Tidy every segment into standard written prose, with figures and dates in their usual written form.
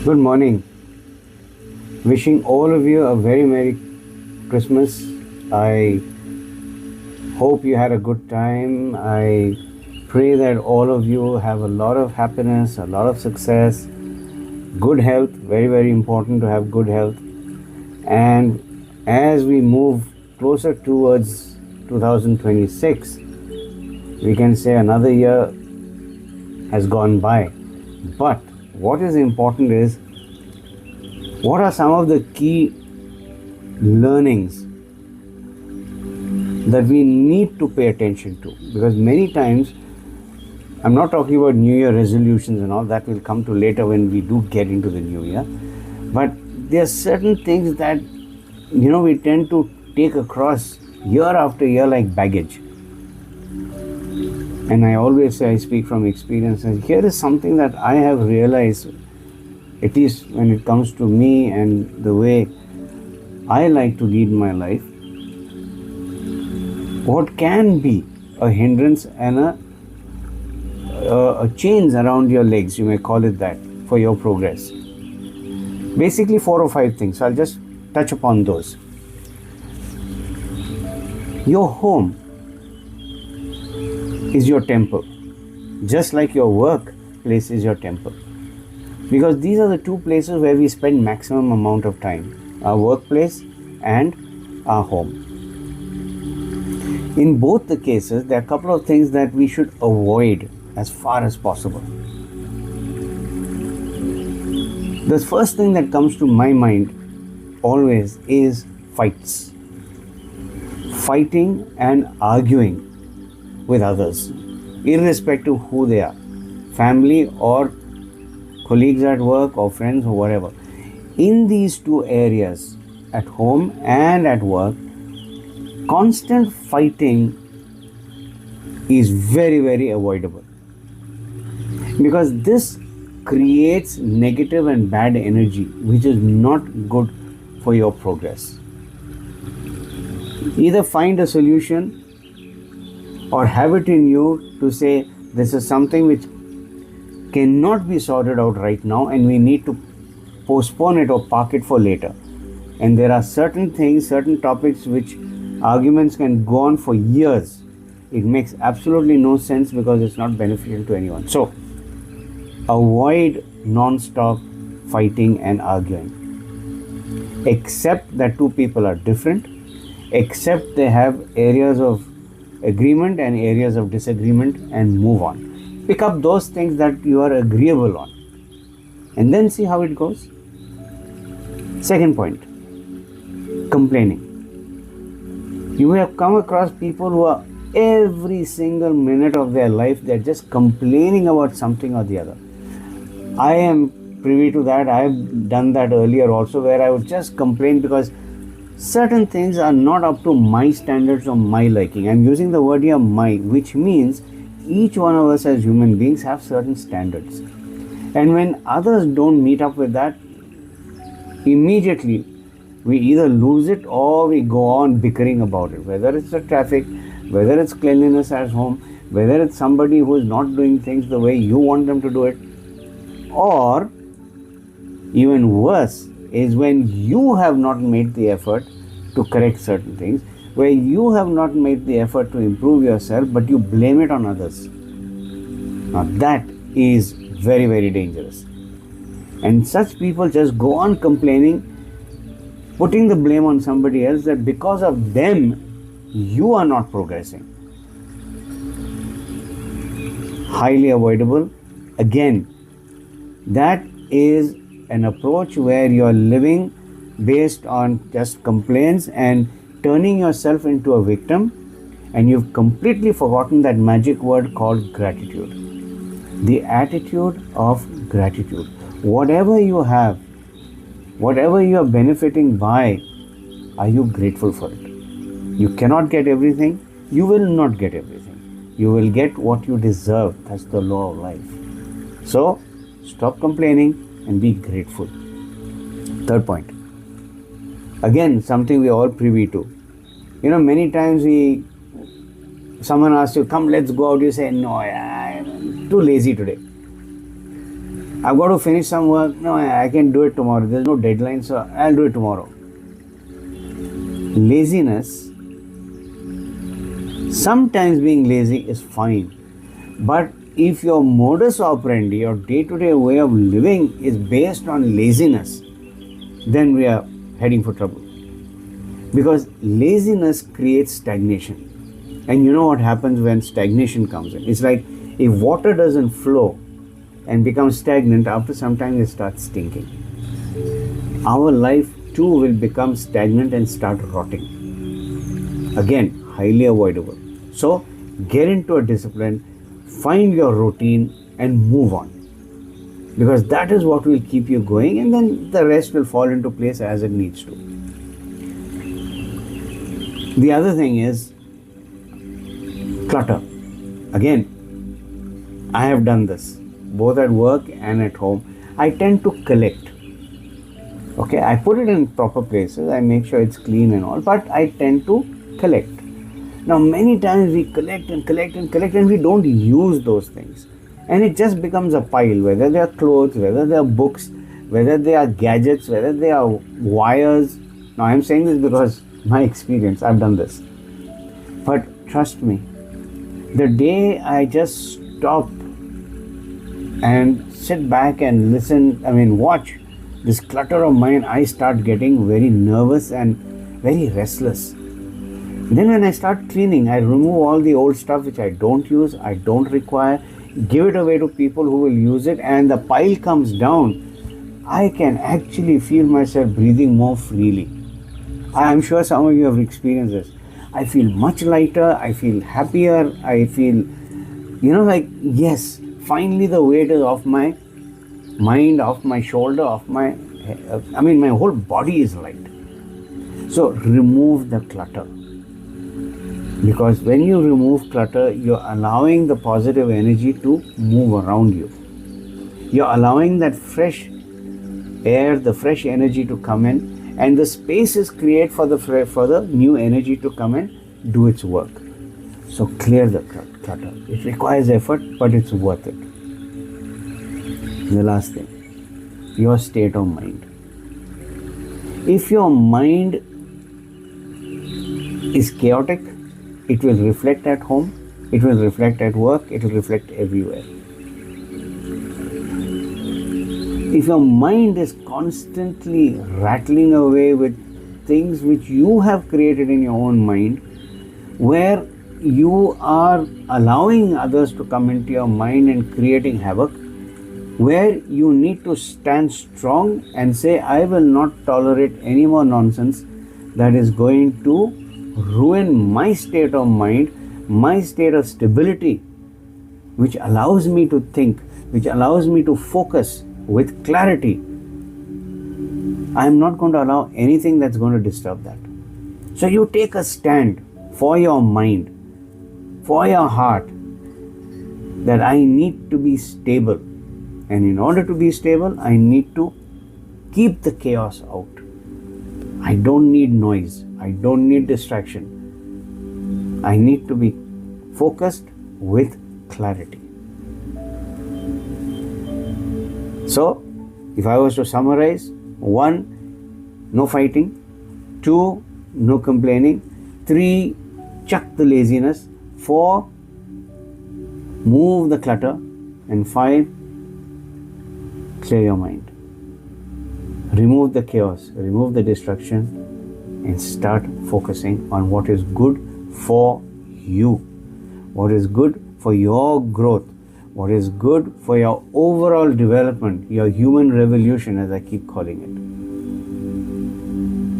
Good morning. Wishing all of you a very Merry Christmas. I hope you had a good time. I pray that all of you have a lot of happiness, a lot of success, good health. Very, very important to have good health. And as we move closer towards 2026, we can say another year has gone by. But what is important is, what are some of the key learnings that we need to pay attention to? Because many times, I'm not talking about New Year resolutions and all, that will come to later when we do get into the New Year. But there are certain things that, we tend to take across year after year like baggage. And I always say, I speak from experience, and here is something that I have realized, at least when it comes to me and the way I like to lead my life. What can be a hindrance and a chains around your legs, you may call it that, for your progress. Basically 4 or 5 things. So I'll just touch upon those. Your home is your temple, just like your workplace is your temple. Because these are the two places where we spend maximum amount of time, our workplace and our home. In both the cases, there are a couple of things that we should avoid as far as possible. The first thing that comes to my mind always is fights. Fighting and arguing with others, irrespective of who they are, family or colleagues at work or friends or whatever. In these two areas, at home and at work, constant fighting is very, very avoidable, because this creates negative and bad energy, which is not good for your progress. Either find a solution or have it in you to say, this is something which cannot be sorted out right now and we need to postpone it or park it for later. And there are certain things, certain topics which arguments can go on for years. It makes absolutely no sense because it's not beneficial to anyone. So avoid non-stop fighting and arguing. Accept that two people are different. Accept they have areas of agreement and areas of disagreement, and move on. Pick up those things that you are agreeable on and then see how it goes. Second point, complaining. You may have come across people who are every single minute of their life, they're just complaining about something or the other. I am privy to that. I have done that earlier also, where I would just complain because certain things are not up to my standards or my liking. I'm using the word here my, which means each one of us as human beings have certain standards. And when others don't meet up with that, immediately we either lose it or we go on bickering about it. Whether it's the traffic, whether it's cleanliness at home, whether it's somebody who is not doing things the way you want them to do it, or even worse is when you have not made the effort to correct certain things, where you have not made the effort to improve yourself, but you blame it on others. Now that is very, very dangerous. And such people just go on complaining, putting the blame on somebody else, that because of them, you are not progressing. Highly avoidable. Again, that is an approach where you are living based on just complaints and turning yourself into a victim, and you've completely forgotten that magic word called gratitude. The attitude of gratitude. Whatever you have, whatever you are benefiting by, are you grateful for it? You cannot get everything. You will not get everything. You will get what you deserve. That's the law of life. So stop complaining and be grateful. Third point. Again, something we are all privy to. Many times someone asks you, come, let's go out. You say, no, I'm too lazy today. I've got to finish some work. No, I can do it tomorrow. There's no deadline, so I'll do it tomorrow. Laziness, sometimes being lazy is fine. But if your modus operandi, your day-to-day way of living is based on laziness, then we are heading for trouble. Because laziness creates stagnation. And you know what happens when stagnation comes in? It's like if water doesn't flow and becomes stagnant, after some time it starts stinking. Our life too will become stagnant and start rotting. Again, highly avoidable. So get into a discipline, find your routine and move on. Because that is what will keep you going, and then the rest will fall into place as it needs to. The other thing is clutter. Again, I have done this both at work and at home. I tend to collect. Okay, I put it in proper places, I make sure it's clean and all, but I tend to collect. Now, many times we collect and collect and collect and we don't use those things. And it just becomes a pile, whether they are clothes, whether they are books, whether they are gadgets, whether they are wires. Now, I'm saying this because my experience, I've done this. But trust me, the day I just stop and sit back and listen, watch this clutter of mine, I start getting very nervous and very restless. Then when I start cleaning, I remove all the old stuff which I don't use, I don't require, give it away to people who will use it, and the pile comes down. I can actually feel myself breathing more freely. I'm sure some of you have experienced this. I feel much lighter, I feel happier, I feel, like, yes, finally the weight is off my mind, off my shoulder, off my head. My whole body is light. So remove the clutter. Because when you remove clutter, you're allowing the positive energy to move around you. You're allowing that fresh air, the fresh energy to come in, and the space is created for the new energy to come and do its work. So clear the clutter. It requires effort, but it's worth it. The last thing, your state of mind. If your mind is chaotic, it will reflect at home, it will reflect at work, it will reflect everywhere. If your mind is constantly rattling away with things which you have created in your own mind, where you are allowing others to come into your mind and creating havoc, where you need to stand strong and say, I will not tolerate any more nonsense that is going to ruin my state of mind, my state of stability, which allows me to think, which allows me to focus with clarity. I am not going to allow anything that's going to disturb that. So you take a stand for your mind, for your heart, that I need to be stable. And in order to be stable, I need to keep the chaos out. I don't need noise. I don't need distraction. I need to be focused with clarity. So, if I was to summarize, 1, no fighting. 2, no complaining. 3, chuck the laziness. 4, move the clutter. And 5, clear your mind. Remove the chaos, remove the distraction, and start focusing on what is good for you, what is good for your growth, what is good for your overall development, your human revolution, as I keep calling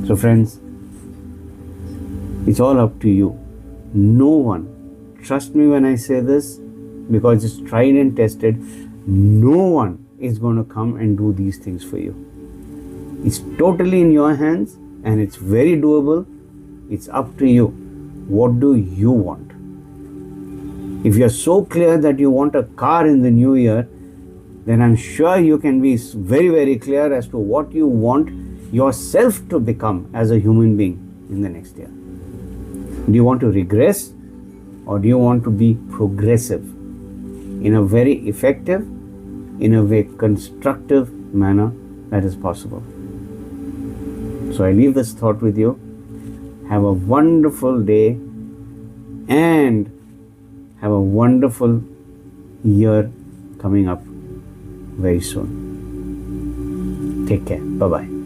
it. So friends, it's all up to you. No one, trust me when I say this, because it's tried and tested, no one is going to come and do these things for you. It's totally in your hands and it's very doable. It's up to you. What do you want? If you're so clear that you want a car in the new year, then I'm sure you can be very, very clear as to what you want yourself to become as a human being in the next year. Do you want to regress, or do you want to be progressive in a very effective, in a way constructive manner that is possible. So I leave this thought with you. Have a wonderful day and have a wonderful year coming up very soon. Take care. Bye-bye.